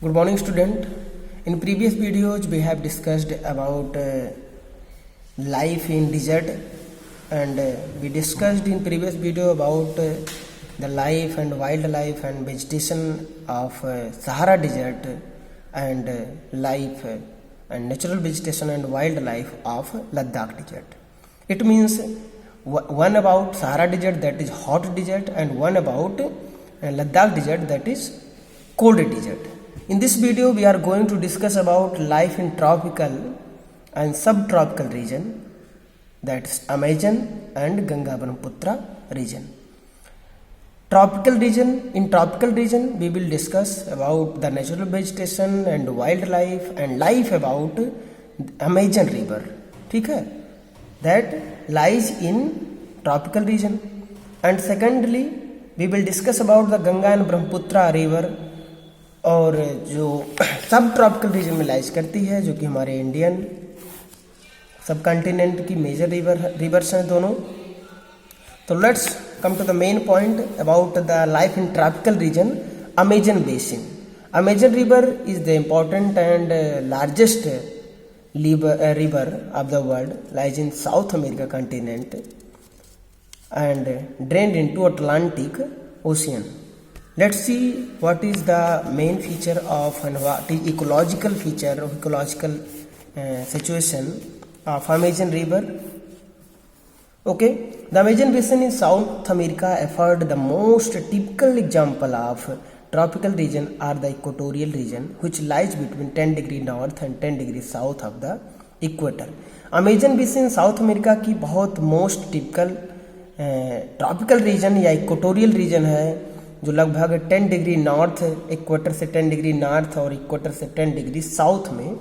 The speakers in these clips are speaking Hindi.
Good morning, student. In previous videos, we have discussed about life in desert, and we discussed in previous video about the life and wildlife and vegetation of Sahara Desert, and life and natural vegetation and wildlife of Ladakh Desert. It means one about Sahara Desert, that is hot desert, and one about Ladakh Desert, that is cold desert. In this video, we are going to discuss about life in tropical and subtropical region, that's Amazon and Ganga Brahmaputra region. In tropical region, we will discuss about the natural vegetation and wildlife and life about Amazon river. ठीक है? That lies in tropical region. And secondly, we will discuss about the Ganga and Brahmaputra river, और जो सब ट्रॉपिकल रीजन में लाइज करती है, जो कि हमारे इंडियन सब कॉन्टिनेंट की मेजर रिवर्स हैं दोनों. तो let's come to the main point about the life in tropical region. Amazon basin. Amazon river is the important and largest river of the world, lies in South America continent and drained into Atlantic Ocean. Let's see what is the main feature of and what is ecological feature of ecological situation of Amazon river. Okay, the Amazon basin in South America afford the most typical example of tropical region are the equatorial region, which lies between 10 degree north and 10 degree south of the equator. Amazon basin south America की बहुत मोस्ट टिपिकल ट्रॉपिकल रीजन या इक्वेटोरियल रीजन है, जो लगभग 10 डिग्री नॉर्थ, इक्वेटर से 10 डिग्री नॉर्थ और इक्वेटर से 10 डिग्री साउथ में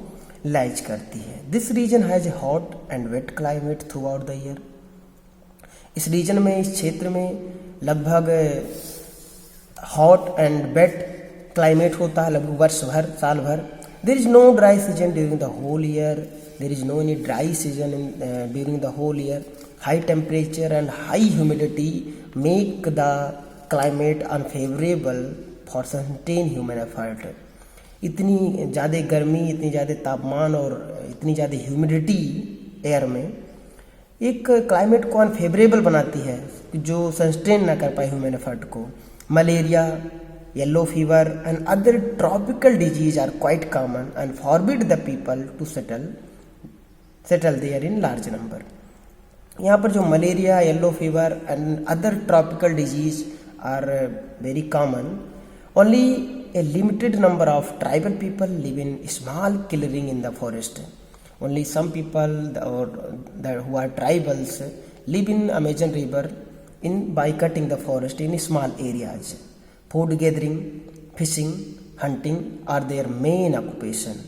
लाइज करती है. This region has a hot and wet climate throughout the year. इस रीजन में, इस क्षेत्र में लगभग हॉट एंड वेट क्लाइमेट होता है लगभग वर्ष भर, साल भर. There is no dry season during the whole year. There is no any dry season during the whole year. High temperature and high humidity make the climate unfavorable for certain human effort. इतनी ज़्यादा गर्मी, इतनी ज़्यादा तापमान और इतनी ज़्यादा ह्यूमिडिटी एयर में एक क्लाइमेट को अनफेवरेबल बनाती है जो सस्टेन ना कर पाए ह्यूमन एफर्ट को. Malaria, yellow fever and other tropical disease are quite common and forbid the people to settle there in large number. यहाँ पर जो malaria, yellow fever and other tropical disease are very common. Only a limited number of tribal people live in small clearing in the forest. Only some people who are tribals live in Amazon river in by cutting the forest in small areas. Food gathering, fishing, hunting are their main occupation.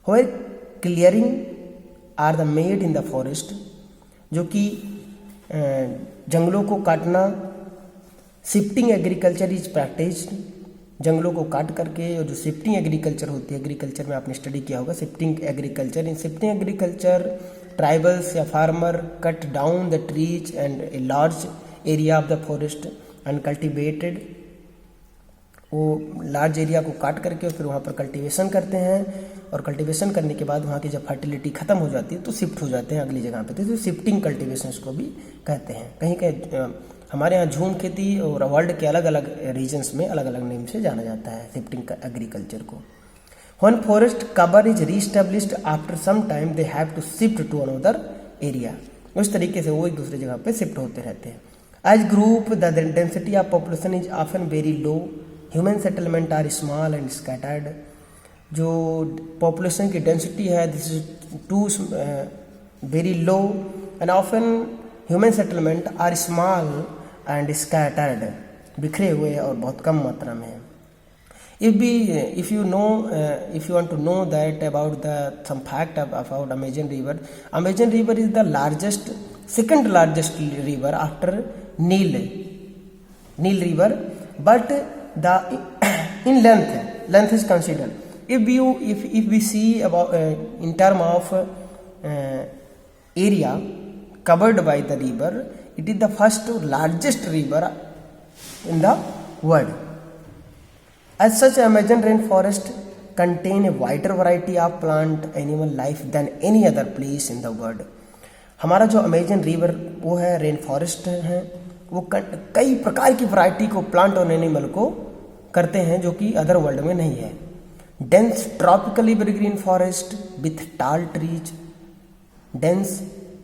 Where clearing are the made in the forest, जो कि जंगलों को काटना. Shifting agriculture is practised. जंगलों को काट करके, और जो शिफ्टिंग एग्रीकल्चर होती है, एग्रीकल्चर में आपने स्टडी किया होगा shifting agriculture. In shifting agriculture tribals या farmer cut down the trees and a large area of the forest and cultivated. वो लार्ज एरिया को काट करके फिर वहाँ पर कल्टीवेशन करते हैं, और कल्टीवेशन करने के बाद वहाँ की जब फर्टिलिटी खत्म हो जाती है तो शिफ्ट हो जाते हैं अगली जगह पे. तो शिफ्टिंग कल्टीवेशन को भी कहते हैं. कहीं कहीं हमारे यहाँ झूम खेती और वर्ल्ड के अलग अलग रीजन्स में अलग अलग नेम से जाना जाता है शिफ्टिंग एग्रीकल्चर को. When forest cover is reestablished after some time they have to shift to another area. उस तरीके से वो एक दूसरी जगह पे शिफ्ट होते रहते हैं. As group the density of population is often very low. Human settlement are small and scattered. जो पॉपुलेशन की डेंसिटी है, this is too very low and often human settlement are small and scattered, बिखरे हुए और बहुत कम मात्रा में. If you want to know that about some fact about Amazon river. Amazon river is the second largest river after Nile river, but the in length is considered. If we see about in term of area covered by the river, it is the first largest river in the world. As such, Amazon rainforest contain a wider variety of plant animal life than any other place in the world. हमारा जो अमेजन रिवर वो है, रेन फॉरेस्ट है, वो कई प्रकार की वैरायटी को प्लांट और एनिमल को करते हैं जो कि अदर वर्ल्ड में नहीं है. Dense tropical evergreen forest with tall trees. Dense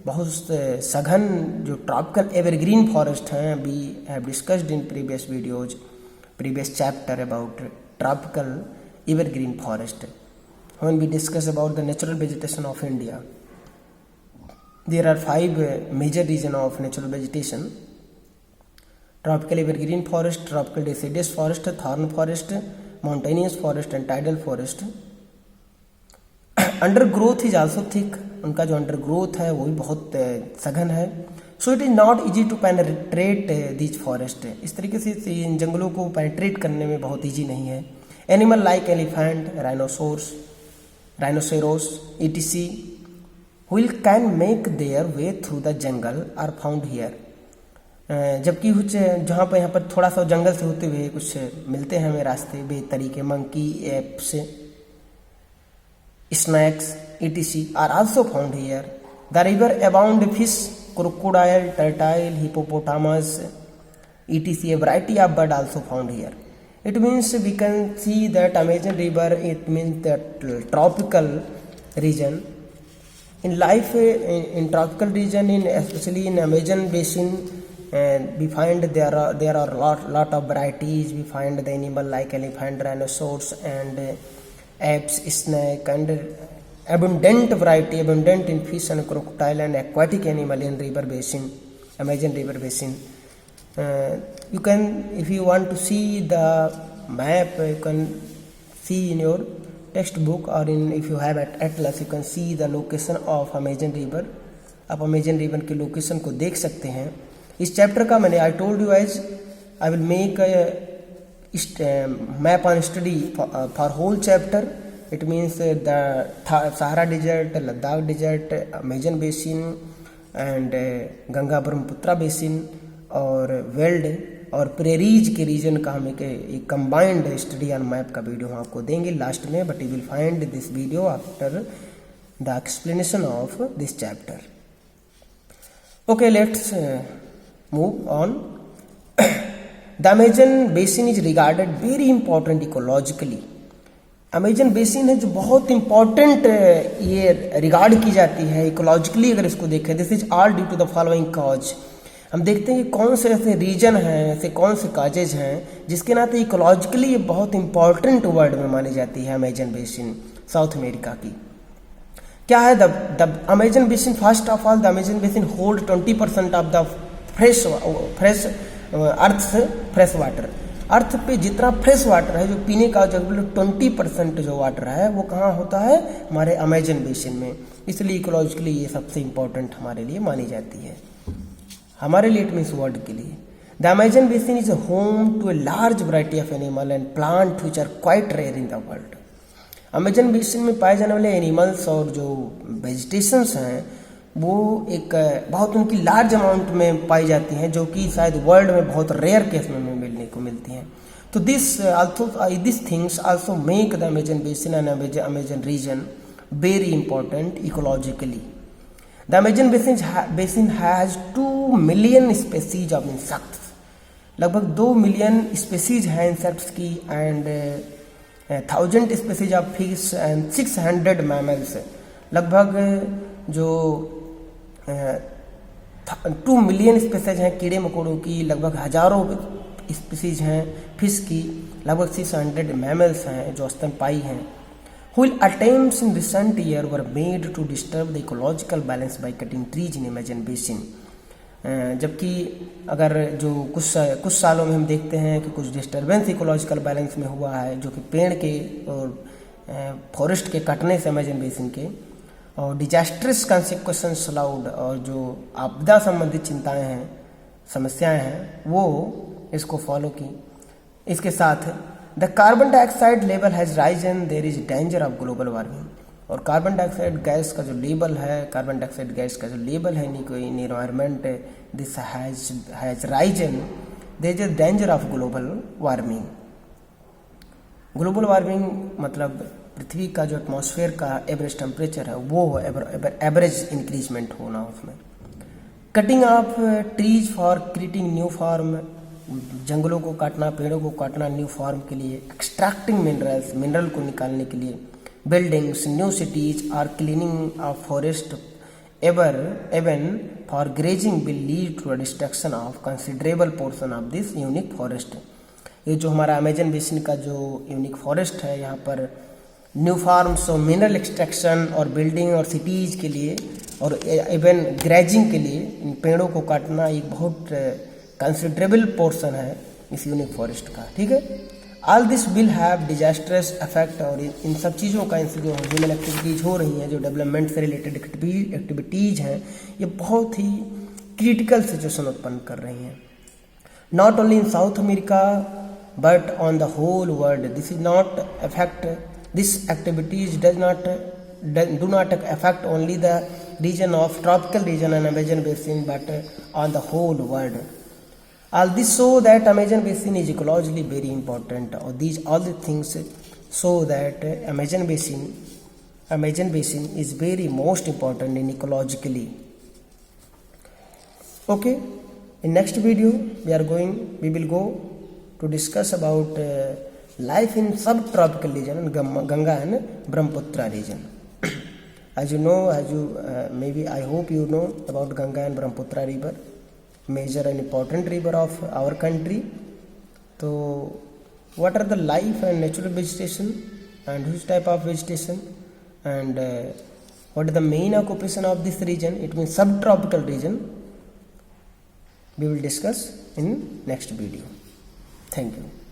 बहुत सघन जो ट्रॉपिकल एवरग्रीन फॉरेस्ट हैं, we have discussed in previous videos, previous chapter about tropical evergreen forest. When we discuss about the natural vegetation of India, there are 5 major regions of natural vegetation: tropical evergreen forest, tropical deciduous forest, thorn forest, mountainous forest and tidal forest. Undergrowth is also thick. उनका जो अंडरग्रोथ है वो भी बहुत सघन है. So it is not easy to penetrate these forest. इस तरीके से इन जंगलों को पेनिट्रेट करने में बहुत ईजी नहीं है. Animal like elephant, rhinoceros etc will can make their way through the jungle are found here. जबकि कुछ जहाँ पर यहाँ पर थोड़ा सा जंगल से होते हुए कुछ मिलते हैं हमें रास्ते बेतरीके. Monkey, apes, snakes etc are also found here. The river abound fish, crocodile, turtle, hippopotamus etc. A variety of bird also found here. It means we can see that Amazon river, it means that tropical region. In life in tropical region, in especially in Amazon basin, we find there are lot of varieties. We find the animal like elephant, rhinoceros and apes, snake and abundant in fish and crocodile and aquatic animal in river basin, Amazon river basin. You can, if you want to see the map, you can see in your textbook or in if you have at atlas, you can see the location of Amazon river. आप अमेजन रिवर के लोकेशन को देख सकते हैं. इस चैप्टर का मैंने I told you as I will make map on study for whole chapter. It means the Sahara Desert, Ladakh Desert, Amazon Basin and Ganga Brahmaputra basin और वेल्ड और प्रेरीज के रीजन का हम एक कंबाइंड स्टडी ऑन मैप का वीडियो हम आपको देंगे लास्ट में. But you will find this video after the explanation of this chapter. Okay, let's move on. The Amazon basin is regarded very important ecologically. Amazon basin है जो बहुत इंपॉर्टेंट ये रिगार्ड की जाती है इकोलॉजिकली. अगर इसको देखें, this is all due to the following cause. हम देखते हैं कि कौन से ऐसे रीजन हैं, ऐसे कौन से काजेज हैं जिसके नाते इकोलॉजिकली ये बहुत इंपॉर्टेंट वर्ल्ड में मानी जाती है अमेजन बेसिन साउथ अमेरिका की. क्या है the Amazon basin? First of all, the Amazon basin hold 20% of the fresh fresh water. Earth पे जितना फ्रेश वाटर है जो पीने का, जो 20% जो वाटर है वो कहाँ होता है? हमारे अमेजन बेसिन में. इसलिए इकोलॉजिकली ये सबसे इम्पोर्टेंट हमारे लिए मानी जाती है, हमारे लिए, इट मीन्स वर्ल्ड के लिए. The Amazon basin is home to a large variety of animal and plant which are quite rare in the world. Amazon basin में पाए जाने वाले एनिमल्स और जो वेजिटेशंस हैं वो एक बहुत उनकी लार्ज अमाउंट में पाई जाती हैं जो कि शायद वर्ल्ड में बहुत रेयर केस में मिलने को मिलती हैं. तो this things also make the Amazon basin and Amazon region very important ecologically. The Amazon basin has 2 million species of insects. लगभग 2 मिलियन स्पेसीज हैं इंसेक्ट्स की and 1000 species of fish and 600 mammals. लगभग जो 2 मिलियन स्पेसीज हैं कीड़े मकोड़ों की, लगभग हजारों स्पेसीज हैं फिश की, लगभग 600 मैमल्स हैं जो स्तनपायी हैं. While attempts in recent years were made to disturb the ecological balance by cutting trees in Amazon basin. जबकि अगर जो कुछ सालों में हम देखते हैं कि कुछ डिस्टर्बेंस इकोलॉजिकल बैलेंस में हुआ है जो कि पेड़ के और फॉरेस्ट के कटने से अमेजन बेसिन के, और डिजास्ट्रस कॉन्सिक्वेंसेस अलाउड, और जो आपदा संबंधित चिंताएं हैं, समस्याएं हैं, वो इसको फॉलो की. इसके साथ the carbon dioxide level has risen, there is danger of global warming. और कार्बन डाइऑक्साइड गैस का जो लेवल है, कार्बन डाइऑक्साइड गैस का जो लेवल है in environment, this has risen, there is danger of global warming. Global warming मतलब पृथ्वी का जो एटमॉस्फेयर का एवरेज टेम्परेचर है वो एवरेज इंक्रीजमेंट होना उसमें। Cutting of trees for creating new form, जंगलों को काटना, पेड़ों को काटना न्यू फॉर्म के लिए। एक्सट्रैक्टिंग मिनरल्स, मिनरल को निकालने के लिए। Buildings, new cities or cleaning of forest even for grazing will lead to a destruction of considerable portion of this unique forest। ये जो हमारा अमेजन बेसिन का जो यूनिक फॉरेस्ट है, यहाँ पर न्यू फार्म्स और मिनरल एक्सट्रैक्शन और बिल्डिंग और सिटीज़ के लिए और इवन ग्रेजिंग के लिए इन पेड़ों को काटना एक बहुत कंसिडरेबल पोर्शन है इस यूनिक फॉरेस्ट का। ठीक है, all this will have disastrous effect. और इन सब चीज़ों का, इनसे जो ह्यूमन एक्टिविटीज़ हो रही हैं, जो डेवलपमेंट से रिलेटेड एक्टिविटीज़ हैं, ये बहुत ही क्रिटिकल सिचुएशन उत्पन्न कर रही हैं। Not only in South America but on the whole world. This is not affect, this activities do not affect only the region of tropical region and Amazon basin but on the whole world। All this show that Amazon basin is ecologically very important, or all the things show that Amazon basin is very most important in ecologically। Okay, in next video we will go to discuss about life in subtropical region, Ganga and Brahmaputra region। As you know, maybe I hope you know about Ganga and Brahmaputra river, major and important river of our country। So what are the life and natural vegetation and which type of vegetation and what is the main occupation of this region, it means subtropical region, we will discuss in next video। Thank you।